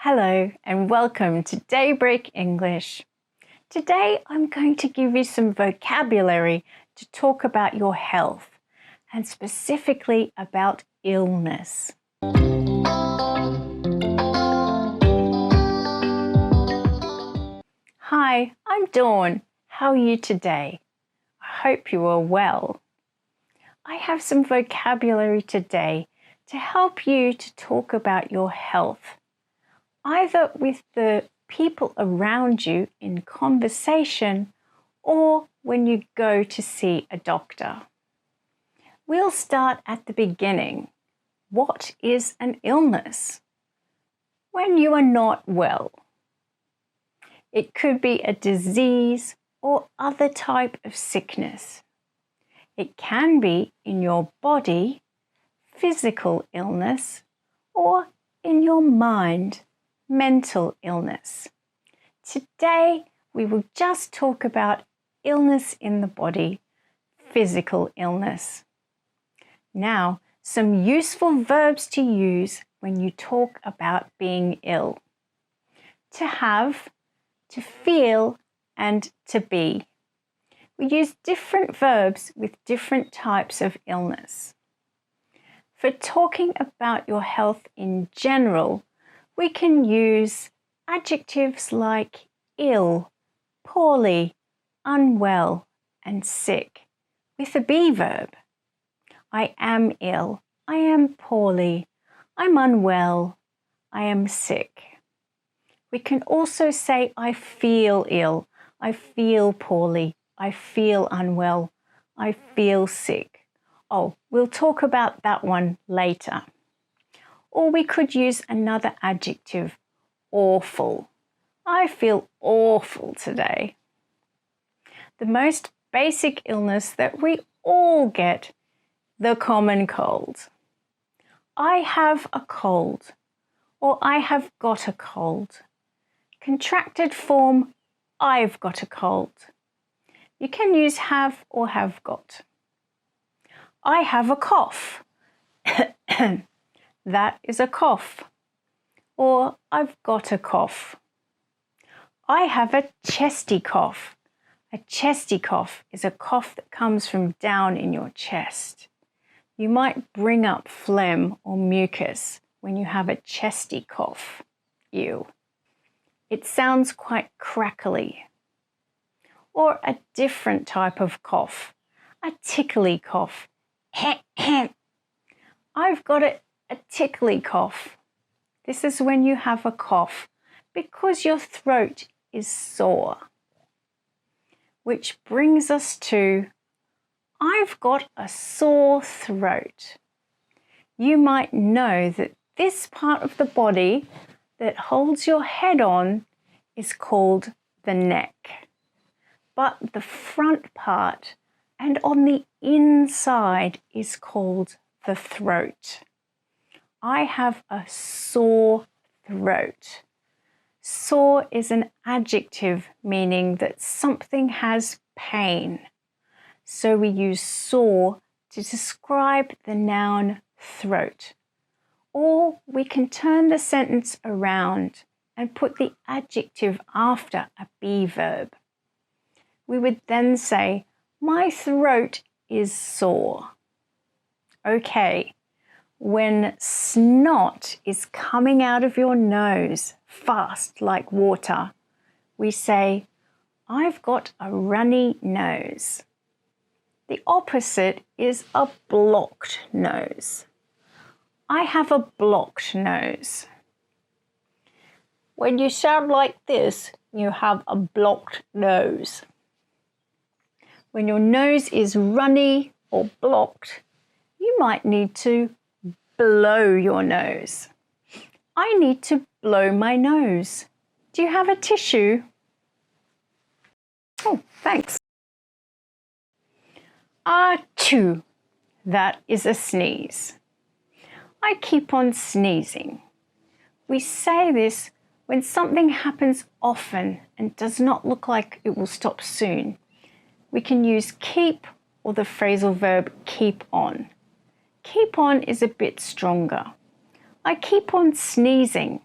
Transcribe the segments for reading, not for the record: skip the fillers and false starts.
Hello and welcome to Daybreak English. Today I'm going to give you some vocabulary to talk about your health and specifically about illness. Hi, I'm Dawn. How are you today? I hope you are well. I have some vocabulary today to help you to talk about your health, either with the people around you in conversation or when you go to see a doctor. We'll start at the beginning. What is an illness? When you are not well. It could be a disease or other type of sickness. It can be in your body, physical illness, or in your mind, mental illness. Today, we will just talk about illness in the body, physical illness. Now, some useful verbs to use when you talk about being ill. To have, to feel, and to be. We use different verbs with different types of illness. For talking about your health in general, we can use adjectives like ill, poorly, unwell, and sick with a be verb. I am ill, I am poorly, I'm unwell, I am sick. We can also say I feel ill, I feel poorly, I feel unwell, I feel sick. Oh, we'll talk about that one later. Or we could use another adjective, awful. I feel awful today. The most basic illness that we all get, the common cold. I have a cold, or I have got a cold. Contracted form, I've got a cold. You can use have or have got. I have a cough. That is a cough. Or I've got a cough. I have a chesty cough. A chesty cough is a cough that comes from down in your chest. You might bring up phlegm or mucus when you have a chesty cough. Ew. It sounds quite crackly. Or a different type of cough, a tickly cough. I've got a tickly cough. This is when you have a cough because your throat is sore. Which brings us to, I've got a sore throat. You might know that this part of the body that holds your head on is called the neck. But the front part and on the inside is called the throat. I have a sore throat. Sore is an adjective meaning that something has pain. So we use sore to describe the noun throat. Or we can turn the sentence around and put the adjective after a be verb. We would then say, my throat is sore. Okay, when snot is coming out of your nose fast like water, we say, I've got a runny nose. The opposite is a blocked nose. I have a blocked nose. When you sound like this, you have a blocked nose. When your nose is runny or blocked, you might need to blow your nose. I need to blow my nose. Do you have a tissue? Oh, thanks. Achoo. That is a sneeze. I keep on sneezing. We say this when something happens often and does not look like it will stop soon. We can use keep or the phrasal verb keep on. Keep on is a bit stronger. I keep on sneezing.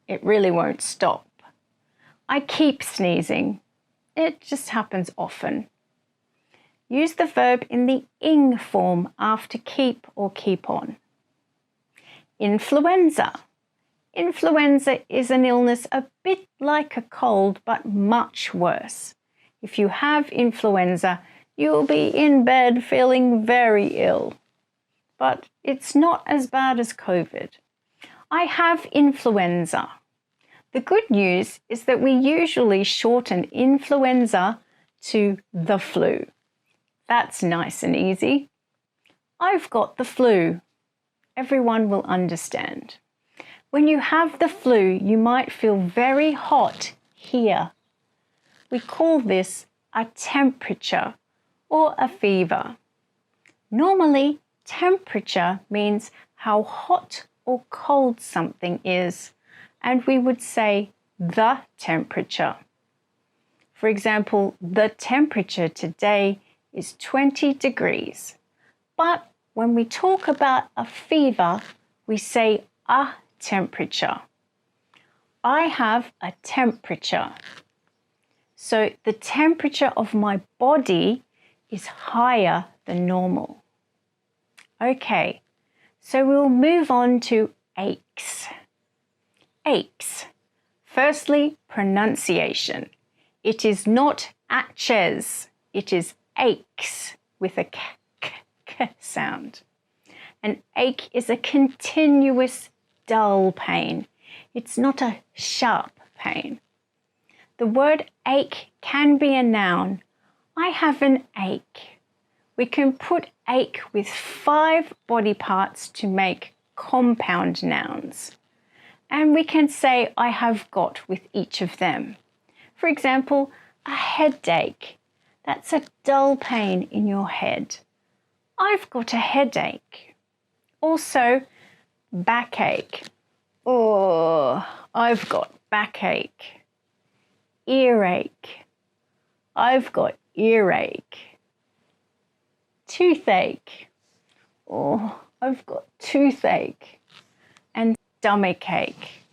It really won't stop. I keep sneezing. It just happens often. Use the verb in the ing form after keep or keep on. Influenza. Influenza is an illness a bit like a cold, but much worse. If you have influenza, you'll be in bed feeling very ill. But it's not as bad as COVID. I have influenza. The good news is that we usually shorten influenza to the flu. That's nice and easy. I've got the flu. Everyone will understand. When you have the flu, you might feel very hot here. We call this a temperature or a fever. Normally, temperature means how hot or cold something is, and we would say the temperature. For example, the temperature today is 20 degrees. But when we talk about a fever, we say a temperature. I have a temperature. So the temperature of my body is higher than normal. Okay, so we'll move on to aches. Aches. Firstly, pronunciation. It is not atches, it is aches with a k sound. An ache is a continuous dull pain. It's not a sharp pain. The word ache can be a noun. I have an ache. We can put ache with 5 body parts to make compound nouns. And we can say I have got with each of them. For example, a headache. That's a dull pain in your head. I've got a headache. Also, backache. Oh, I've got backache. Earache. I've got earache. Toothache. Oh, I've got toothache. And stomachache.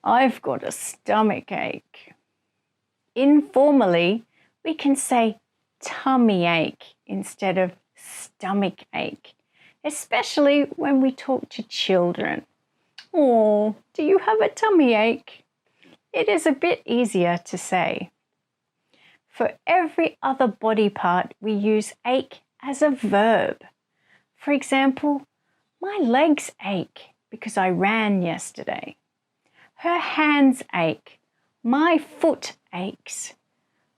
I've got a stomachache. Informally, we can say tummy ache instead of stomach ache, especially when we talk to children. Oh, do you have a tummy ache? It is a bit easier to say. For every other body part, we use ache as a verb. For example, my legs ache because I ran yesterday. Her hands ache. My foot aches.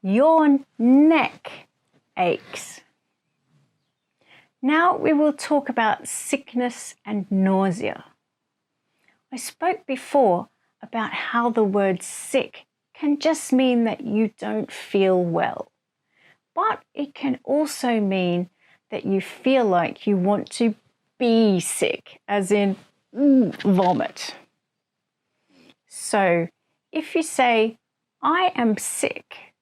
Your neck aches. Now we will talk about sickness and nausea. I spoke before about how the word sick can just mean that you don't feel well, but it can also mean that you feel like you want to be sick, as in vomit. So if you say, I am sick,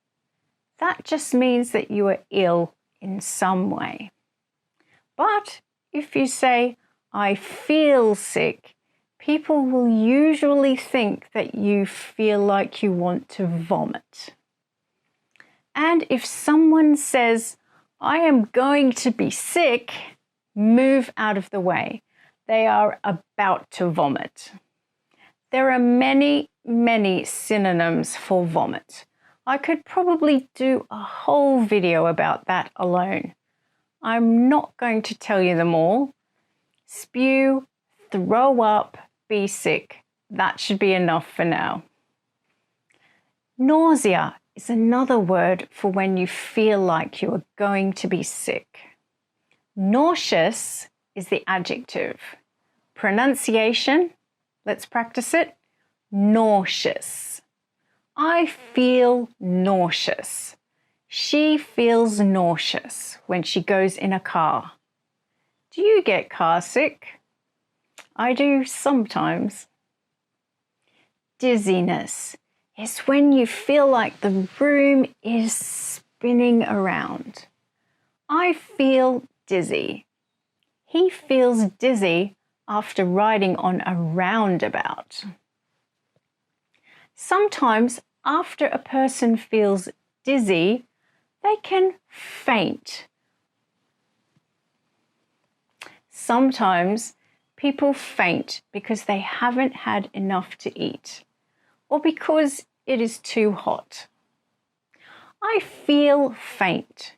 that just means that you are ill in some way. But if you say, I feel sick, people will usually think that you feel like you want to vomit. And if someone says, I am going to be sick, move out of the way. They are about to vomit. There are many, many synonyms for vomit. I could probably do a whole video about that alone. I'm not going to tell you them all. Spew, throw up, be sick. That should be enough for now. Nausea is another word for when you feel like you are going to be sick. Nauseous is the adjective. Pronunciation, let's practice it. Nauseous. I feel nauseous. She feels nauseous when she goes in a car. Do you get car sick? I do sometimes. Dizziness is when you feel like the room is spinning around. I feel dizzy. He feels dizzy after riding on a roundabout. Sometimes after a person feels dizzy, they can faint. Sometimes people faint because they haven't had enough to eat or because it is too hot. I feel faint,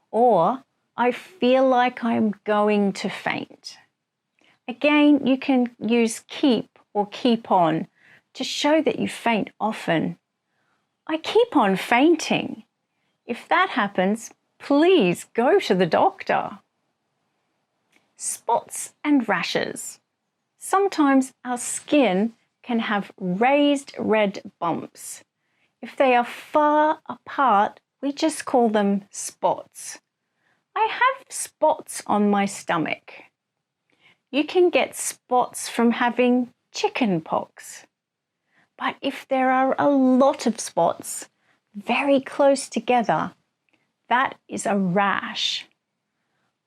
or I feel like I'm going to faint. Again, you can use keep or keep on to show that you faint often. I keep on fainting. If that happens, please go to the doctor. Spots and rashes. Sometimes our skin can have raised red bumps. If they are far apart, we just call them spots. I have spots on my stomach. You can get spots from having chicken pox. But if there are a lot of spots very close together, that is a rash.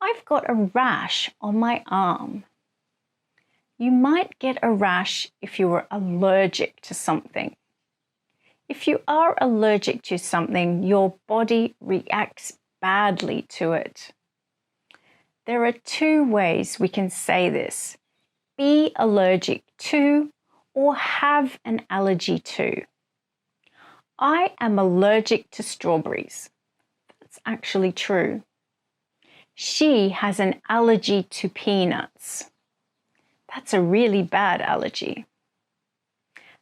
I've got a rash on my arm. You might get a rash if you were allergic to something. If you are allergic to something, your body reacts badly to it. There are two ways we can say this: be allergic to or have an allergy to. I am allergic to strawberries. That's actually true. She has an allergy to peanuts. That's a really bad allergy.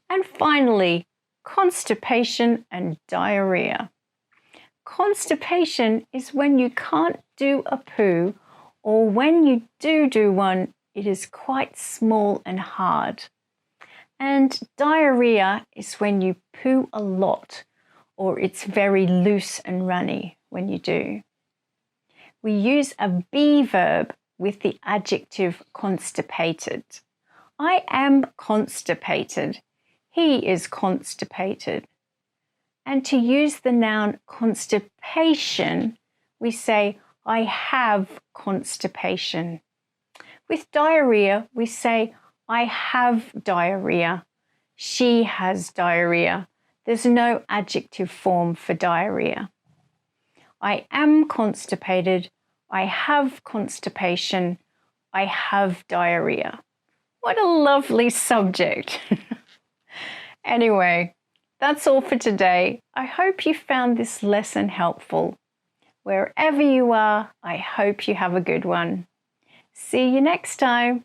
And finally, constipation and diarrhea. Constipation is when you can't do a poo, or when you do one, it is quite small and hard. And diarrhea is when you poo a lot, or it's very loose and runny when you do. We use a be verb with the adjective constipated. I am constipated. He is constipated. And to use the noun constipation, we say, I have constipation. With diarrhea, we say, I have diarrhea. She has diarrhea. There's no adjective form for diarrhea. I am constipated. I have constipation. I have diarrhea. What a lovely subject. Anyway, that's all for today. I hope you found this lesson helpful. Wherever you are, I hope you have a good one. See you next time.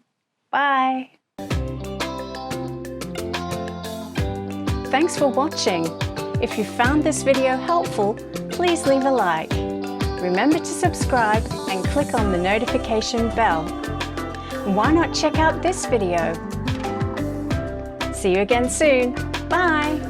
Bye. Thanks for watching. If you found this video helpful, please leave a like. Remember to subscribe and click on the notification bell. Why not check out this video? See you again soon. Bye.